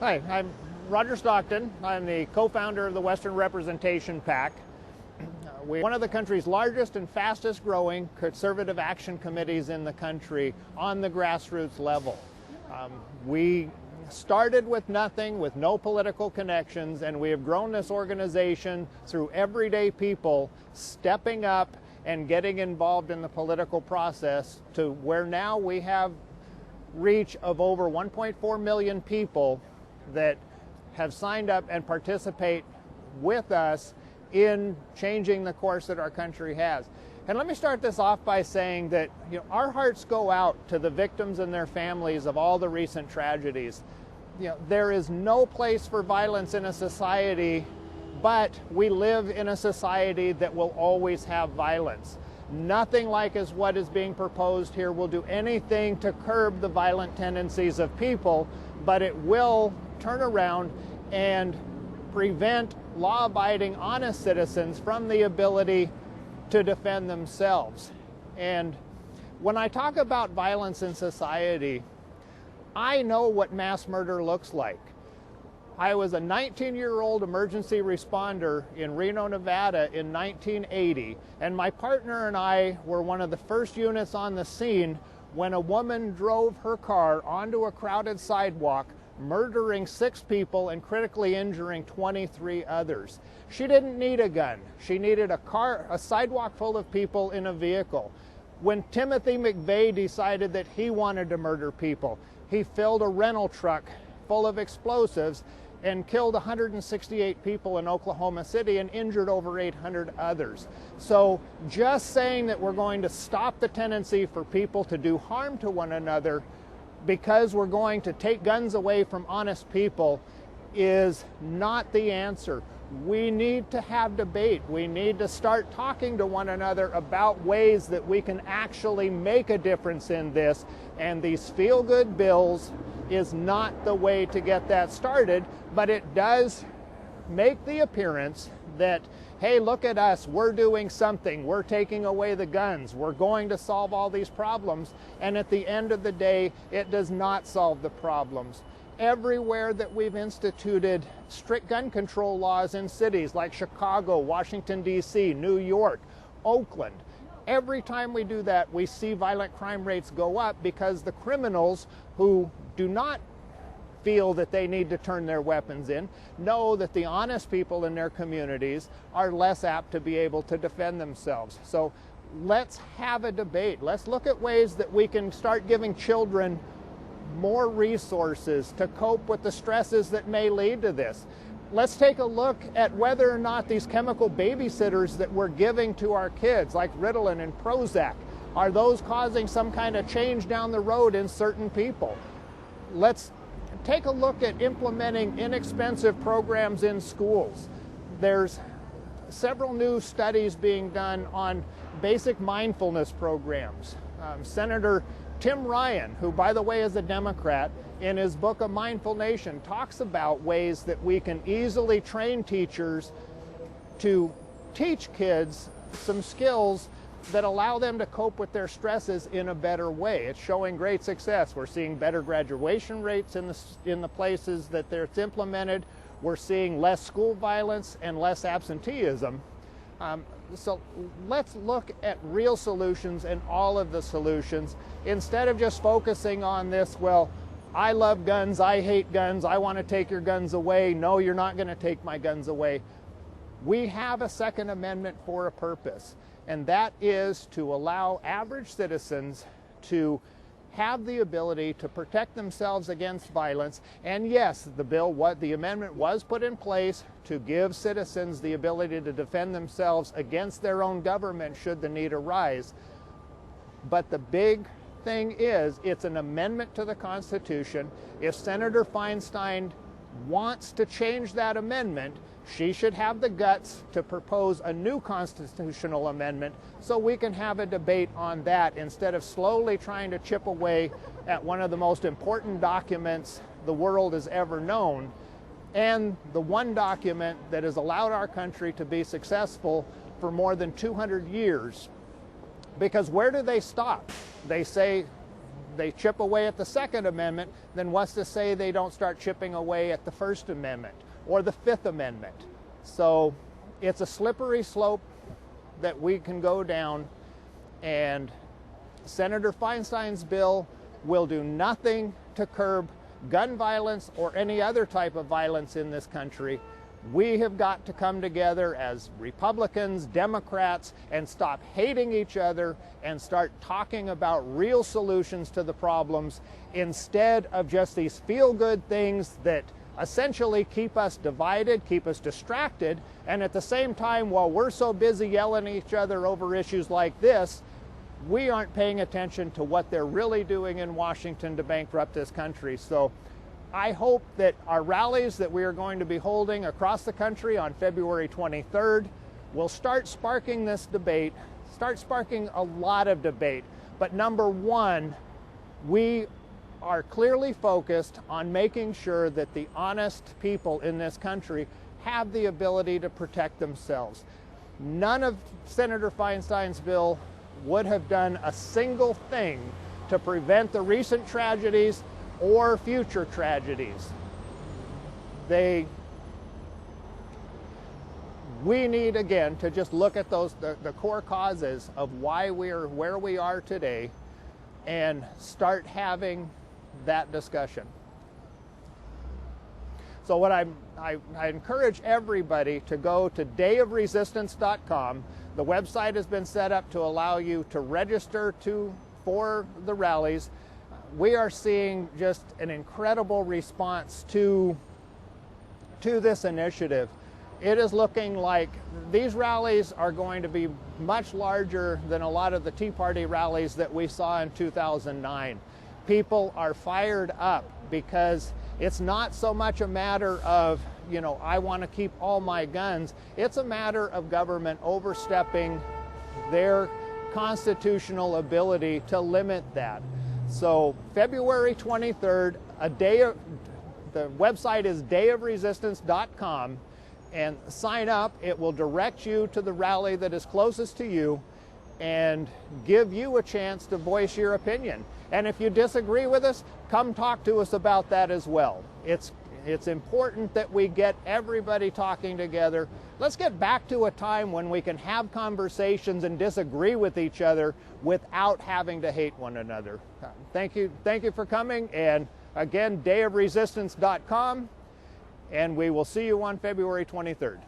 Hi, I'm Roger Stockton. I'm the co-founder of the Western Representation PAC. We're one of the country's largest and fastest growing conservative action committees in the country on the grassroots level. We started with nothing, with no political connections, and we have grown this organization through everyday people stepping up and getting involved in the political process to where now we have reach of over 1.4 million people that have signed up and participate with us in changing the course that our country has. And let me start this off by saying that our hearts go out to the victims and their families of all the recent tragedies. There is no place for violence in a society, but we live in a society that will always have violence. Nothing like what is being proposed here will do anything to curb the violent tendencies of people, but it will turn around and prevent law-abiding, honest citizens from the ability to defend themselves. And when I talk about violence in society, I know what mass murder looks like. I was a 19-year-old emergency responder in Reno, Nevada in 1980, and my partner and I were one of the first units on the scene when a woman drove her car onto a crowded sidewalk, murdering 6 people and critically injuring 23 others. She didn't need a gun. She needed a sidewalk full of people in a vehicle. When Timothy McVeigh decided that he wanted to murder people, he filled a rental truck full of explosives and killed 168 people in Oklahoma City and injured over 800 others. So just saying that we're going to stop the tendency for people to do harm to one another because we're going to take guns away from honest people is not the answer. We need to have debate. We need to start talking to one another about ways that we can actually make a difference in this, and these feel-good bills is not the way to get that started, but it does make the appearance that, hey, look at us, we're doing something, we're taking away the guns, we're going to solve all these problems, and at the end of the day, it does not solve the problems. Everywhere that we've instituted strict gun control laws in cities like Chicago, Washington, D.C., New York, Oakland, every time we do that, we see violent crime rates go up because the criminals who do not feel that they need to turn their weapons in know that the honest people in their communities are less apt to be able to defend themselves. So let's have a debate. Let's look at ways that we can start giving children more resources to cope with the stresses that may lead to this. Let's take a look at whether or not these chemical babysitters that we're giving to our kids, like Ritalin and Prozac, are those causing some kind of change down the road in certain people. Let's take a look at implementing inexpensive programs in schools. There's several new studies being done on basic mindfulness programs. Senator Tim Ryan, who by the way is a Democrat, in his book A Mindful Nation talks about ways that we can easily train teachers to teach kids some skills that allow them to cope with their stresses in a better way. It's showing great success. We're seeing better graduation rates in the places that it's implemented. We're seeing less school violence and less absenteeism. So let's look at real solutions and all of the solutions instead of just focusing on this, well, I love guns, I hate guns, I want to take your guns away. No, you're not going to take my guns away. We have a Second Amendment for a purpose, and that is to allow average citizens to have the ability to protect themselves against violence. And yes, the amendment was put in place to give citizens the ability to defend themselves against their own government should the need arise. But the big thing is, it's an amendment to the Constitution. If Senator Feinstein wants to change that amendment, she should have the guts to propose a new constitutional amendment so we can have a debate on that instead of slowly trying to chip away at one of the most important documents the world has ever known, and the one document that has allowed our country to be successful for more than 200 years. Because where do they stop? They say they chip away at the Second Amendment, then what's to say they don't start chipping away at the First Amendment or the Fifth Amendment? So it's a slippery slope that we can go down, and Senator Feinstein's bill will do nothing to curb gun violence or any other type of violence in this country. We have got to come together as Republicans, Democrats, and stop hating each other and start talking about real solutions to the problems instead of just these feel-good things that essentially keep us divided, keep us distracted, and at the same time, while we're so busy yelling at each other over issues like this, we aren't paying attention to what they're really doing in Washington to bankrupt this country. So I hope that our rallies that we are going to be holding across the country on February 23rd will start sparking this debate, start sparking a lot of debate. But number one, we are clearly focused on making sure that the honest people in this country have the ability to protect themselves. None of Senator Feinstein's bill would have done a single thing to prevent the recent tragedies or future tragedies. We need, again, to just look at the core causes of why we are where we are today and start having that discussion. So what I encourage everybody to go to dayofresistance.com. The website has been set up to allow you to register for the rallies. We are seeing just an incredible response to this initiative. It is looking like these rallies are going to be much larger than a lot of the Tea Party rallies that we saw in 2009. People are fired up because it's not so much a matter of, I want to keep all my guns. It's a matter of government overstepping their constitutional ability to limit that. So February 23rd, the website is dayofresistance.com, and sign up. It will direct you to the rally that is closest to you and give you a chance to voice your opinion. And if you disagree with us, come talk to us about that as well. It's important that we get everybody talking together. Let's get back to a time when we can have conversations and disagree with each other without having to hate one another. Thank you for coming. And again, dayofresistance.com, and we will see you on February 23rd.